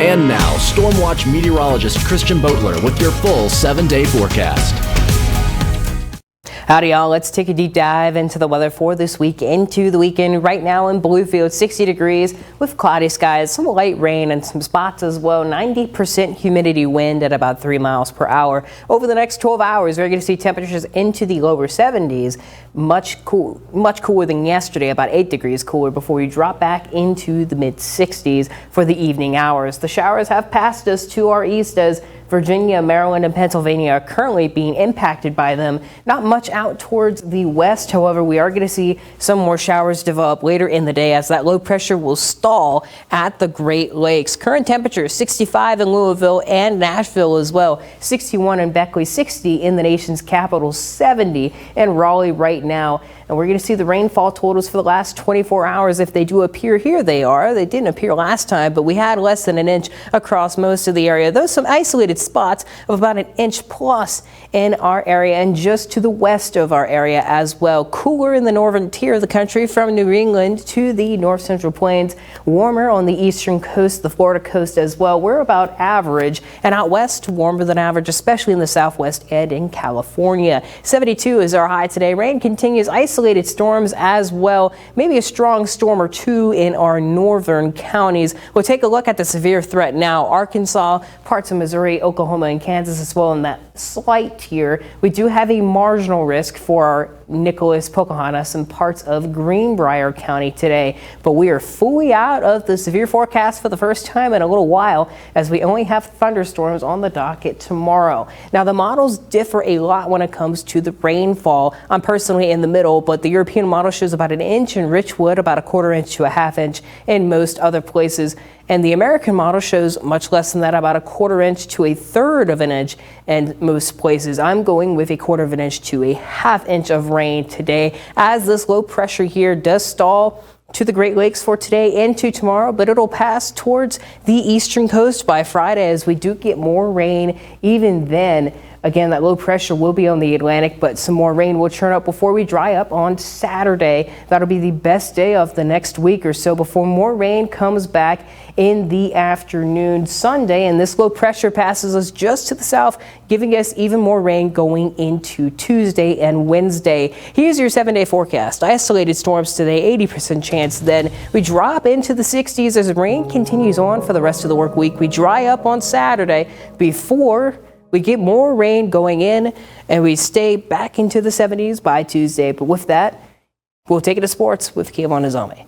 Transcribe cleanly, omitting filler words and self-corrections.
And now, Stormwatch meteorologist Christian Boatler with your full 7-day forecast. Howdy y'all, let's take a deep dive into the weather for this week into the weekend. Right now in Bluefield, 60 degrees with cloudy skies, some light rain and some spots as well. 90% humidity, wind at about 3 miles per hour. Over the next 12 hours, we're going to see temperatures into the lower 70s, much cooler than yesterday, about 8 degrees cooler before we drop back into the mid 60s for the evening hours. The showers have passed us to our east as Virginia, Maryland, and Pennsylvania are currently being impacted by them. Not much out towards the west. However, we are going to see some more showers develop later in the day as that low pressure will stall at the Great Lakes. Current temperature 65 in Louisville and Nashville as well. 61 in Beckley, 60 in the nation's capital, 70 in Raleigh right now. And we're going to see the rainfall totals for the last 24 hours. If they do appear here, they are. They didn't appear last time, but we had less than an inch across most of the area. Those some isolated spots of about an inch plus in our area and just to the west of our area as well. Cooler in the northern tier of the country from New England to the north central plains. Warmer on the eastern coast, the Florida coast as well. We're about average, and out west warmer than average, especially in the southwest and in California. 72 is our high today. Rain continues. Isolated storms as well. Maybe a strong storm or two in our northern counties. We'll take a look at the severe threat now. Arkansas, parts of Missouri, Oklahoma, and Kansas as well in that slight tier. We do have a marginal risk for our Nicholas, Pocahontas, and parts of Greenbrier County today. But we are fully out of the severe forecast for the first time in a little while as we only have thunderstorms on the docket tomorrow. Now, the models differ a lot when it comes to the rainfall. I'm personally in the middle, but the European model shows about an inch in Richwood, about a quarter inch to a half inch in most other places. And the American model shows much less than that, about a quarter inch to a third of an inch in most places. I'm going with a quarter of an inch to a half inch of rain today as this low pressure here does stall to the Great Lakes for today and to tomorrow, but it'll pass towards the eastern coast by Friday as we do get more rain even then. Again, that low pressure will be on the Atlantic, but some more rain will churn up before we dry up on Saturday. That'll be the best day of the next week or so before more rain comes back in the afternoon Sunday. And this low pressure passes us just to the south, giving us even more rain going into Tuesday and Wednesday. Here's your 7-day forecast. Isolated storms today, 80% chance. Then we drop into the 60s as rain continues on for the rest of the work week. We dry up on Saturday before we get more rain going in, and we stay back into the 70s by Tuesday. But with that, we'll take it to sports with Kayvon Azami.